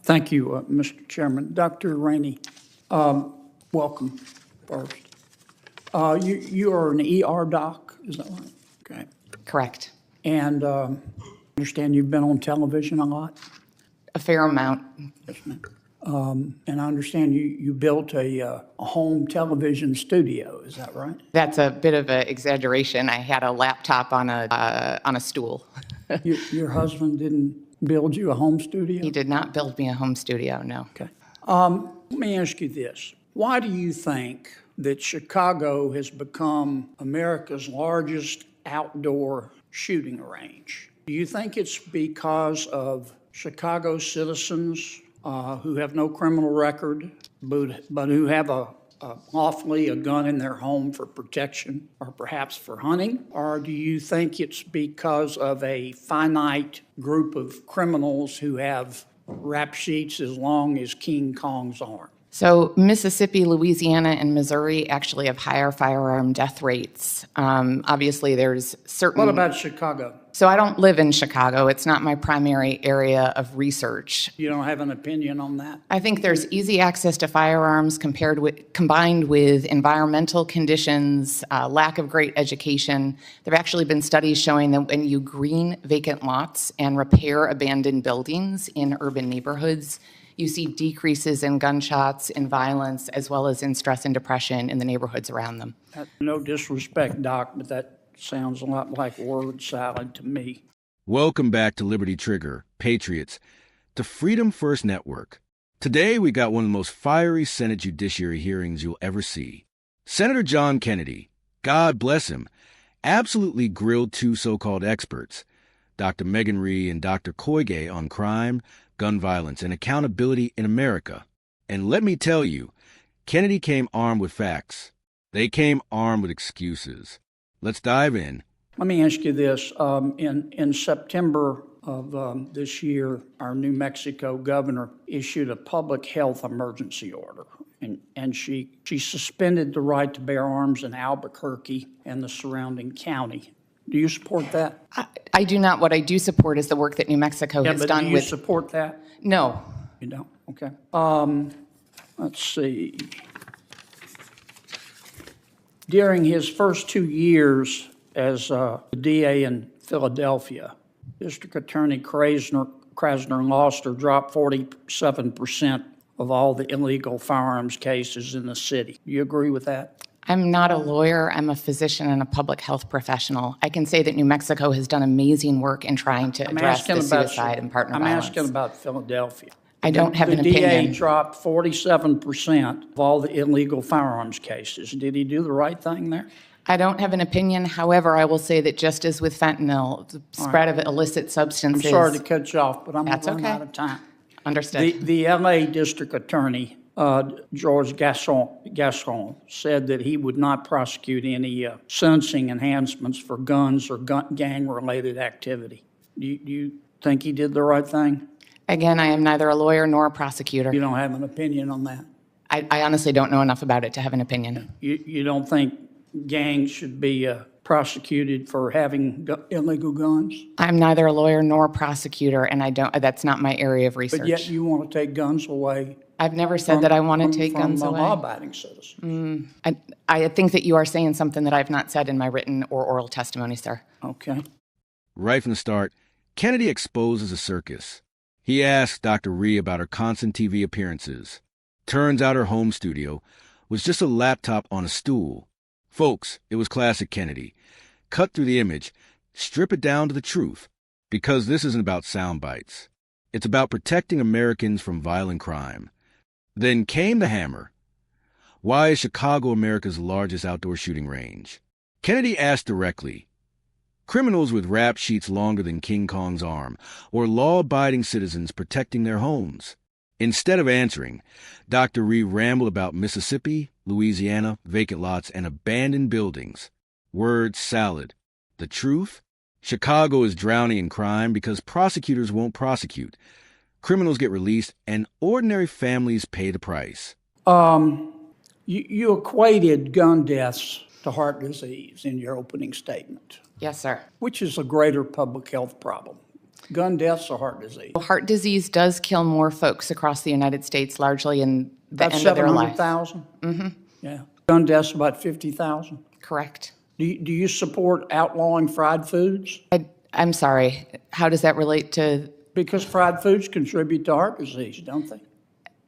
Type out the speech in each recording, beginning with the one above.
Thank you, Mr. Chairman. Dr. Ranney, welcome first. You are an ER doc, is that right? Okay. Correct. And I understand you've been on television a lot? A fair amount. Yes, ma'am. And I understand you built a home television studio, is that right? That's a bit of an exaggeration. I had a laptop on a stool. Your husband didn't build you a home studio? He did not build me a home studio, no. Okay. Let me ask you this. Why do you think that Chicago has become America's largest outdoor shooting range? Do you think it's because of Chicago citizens who have no criminal record, but who have lawfully a gun in their home for protection or perhaps for hunting? Or do you think it's because of a finite group of criminals who have rap sheets as long as King Kong's arm? So Mississippi, Louisiana, and Missouri actually have higher firearm death rates. Obviously, there's certain... What about Chicago? So I don't live in Chicago. It's not my primary area of research. You don't have an opinion on that? I think there's easy access to firearms combined with environmental conditions, lack of great education. There have actually been studies showing that when you green vacant lots and repair abandoned buildings in urban neighborhoods, you see decreases in gunshots, in violence, as well as in stress and depression in the neighborhoods around them. No disrespect, Doc, but that sounds a lot like word salad to me. Welcome back to Liberty Trigger, Patriots, to Freedom First Network. Today we got one of the most fiery Senate Judiciary hearings you'll ever see. Senator John Kennedy, God bless him, absolutely grilled two so-called experts, Dr. Meghgan Ry and Dr. Coy Gay, on crime, gun violence, and accountability in America. And let me tell you, Kennedy came armed with facts. They came armed with excuses. Let's dive in. Let me ask you this. In September of this year, our New Mexico governor issued a public health emergency order, and she suspended the right to bear arms in Albuquerque and the surrounding county. Do you support that? I do not. What I do support is the work that New Mexico has but done do you support that? No. You don't? Okay. Let's see. During his first 2 years as the DA in Philadelphia, District Attorney Krasner lost or dropped 47% of all the illegal firearms cases in the city. Do you agree with that? I'm not a lawyer. I'm a physician and a public health professional. I can say that New Mexico has done amazing work in trying to address the suicide and partner violence. I'm asking about Philadelphia. I don't have an opinion. The DA dropped 47% of all the illegal firearms cases. Did he do the right thing there? I don't have an opinion. However, I will say that just as with fentanyl, the spread of illicit substances... I'm sorry to cut you off, but I'm running out of time. Understood. The L.A. District Attorney, George Gascon, said that he would not prosecute any sentencing enhancements for guns or gang-related activity. Do you think he did the right thing? Again, I am neither a lawyer nor a prosecutor. You don't have an opinion on that? I honestly don't know enough about it to have an opinion. You don't think gangs should be prosecuted for having illegal guns? I'm neither a lawyer nor a prosecutor, and that's not my area of research. But yet you want to take guns away. I've never said that I want to take guns away. From law-abiding citizens. I think that you are saying something that I've not said in my written or oral testimony, sir. Okay. Right from the start, Kennedy exposes a circus. He asks Dr. Ry about her constant TV appearances. Turns out her home studio was just a laptop on a stool. Folks, it was classic Kennedy. Cut through the image, strip it down to the truth, because this isn't about sound bites. It's about protecting Americans from violent crime. Then came the hammer. Why is Chicago America's largest outdoor shooting range? Kennedy asked directly, criminals with rap sheets longer than King Kong's arm, or law-abiding citizens protecting their homes? Instead of answering, Dr. Ry rambled about Mississippi, Louisiana, vacant lots, and abandoned buildings. Word salad. The truth? Chicago is drowning in crime because prosecutors won't prosecute. Criminals get released, and ordinary families pay the price. You equated gun deaths to heart disease in your opening statement. Yes, sir. Which is a greater public health problem? Gun death's a heart disease. Heart disease does kill more folks across the United States, largely in the That's end of their life. 700,000? Mm-hmm. Yeah. Gun deaths about 50,000. Correct. Do you support outlawing fried foods? I'm sorry. How does that relate to? Because fried foods contribute to heart disease, don't they?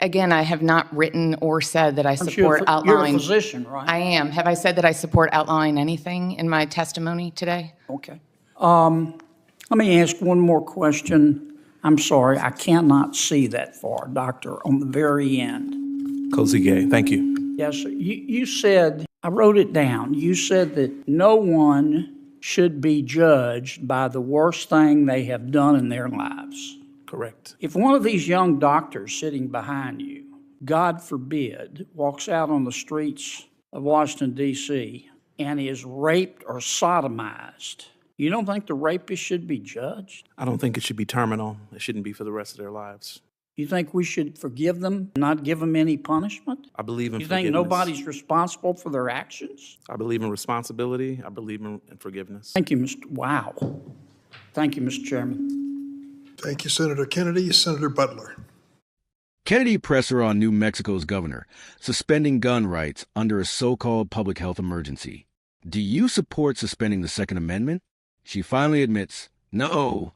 Again, I have not written or said that I support You're outlawing. a physician, right? I am. Have I said that I support outlawing anything in my testimony today? Okay. Let me ask one more question. I'm sorry, I cannot see that far, Doctor, on the very end. Coy Gay, thank you. Yes, sir. You said, I wrote it down, you said that no one should be judged by the worst thing they have done in their lives. Correct. If one of these young doctors sitting behind you, God forbid, walks out on the streets of Washington, D.C., and is raped or sodomized, you don't think the rapist should be judged? I don't think it should be terminal. It shouldn't be for the rest of their lives. You think we should forgive them, not give them any punishment? I believe in You forgiveness. think nobody's responsible for their actions? I believe in responsibility. I believe in forgiveness. Thank you, Mr. Wow. Thank you, Mr. Chairman. Thank you, Senator Kennedy. Senator Butler. Kennedy pressed her on New Mexico's governor, suspending gun rights under a so-called public health emergency. Do you support suspending the Second Amendment? She finally admits, no.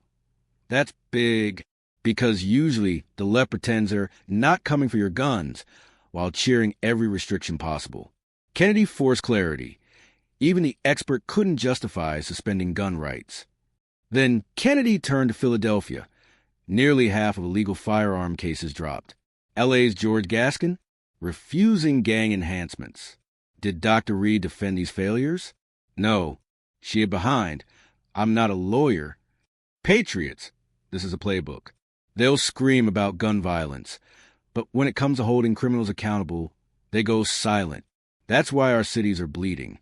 That's big, because usually the left pretends they're not coming for your guns while cheering every restriction possible. Kennedy forced clarity. Even the expert couldn't justify suspending gun rights. Then Kennedy turned to Philadelphia. Nearly half of illegal firearm cases dropped. LA's George Gaskin, refusing gang enhancements. Did Dr. Reed defend these failures? No. She hid behind, I'm not a lawyer. Patriots, this is a playbook. They'll scream about gun violence, but when it comes to holding criminals accountable, they go silent. That's why our cities are bleeding.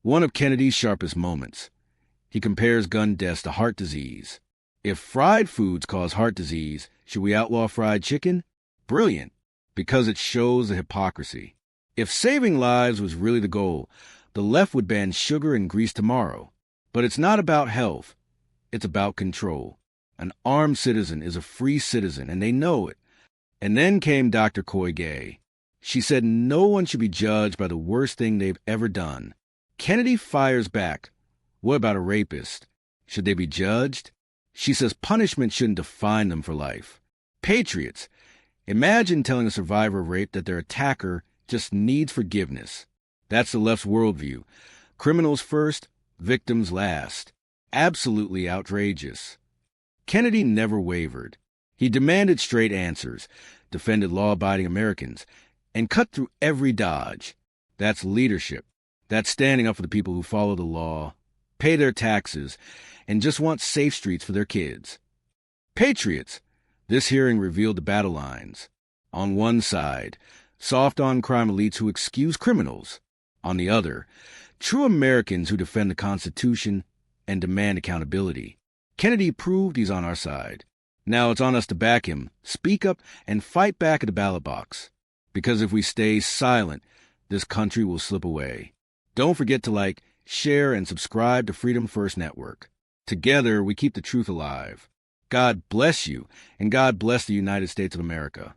One of Kennedy's sharpest moments. He compares gun deaths to heart disease. If fried foods cause heart disease, should we outlaw fried chicken? Brilliant, because it shows the hypocrisy. If saving lives was really the goal, the left would ban sugar and grease tomorrow. But it's not about health. It's about control. An armed citizen is a free citizen, and they know it. And then came Dr. Coy Gay. She said no one should be judged by the worst thing they've ever done. Kennedy fires back. What about a rapist? Should they be judged? She says punishment shouldn't define them for life. Patriots, imagine telling a survivor of rape that their attacker just needs forgiveness. That's the left's worldview. Criminals first, victims last. Absolutely outrageous. Kennedy never wavered. He demanded straight answers, defended law-abiding Americans, and cut through every dodge. That's leadership. That's standing up for the people who follow the law, pay their taxes, and just want safe streets for their kids. Patriots, this hearing revealed the battle lines. On one side, soft on-crime elites who excuse criminals. On the other, true Americans who defend the Constitution and demand accountability. Kennedy proved he's on our side. Now it's on us to back him, speak up, and fight back at the ballot box. Because if we stay silent, this country will slip away. Don't forget to like, share, and subscribe to Freedom First Network. Together, we keep the truth alive. God bless you, and God bless the United States of America.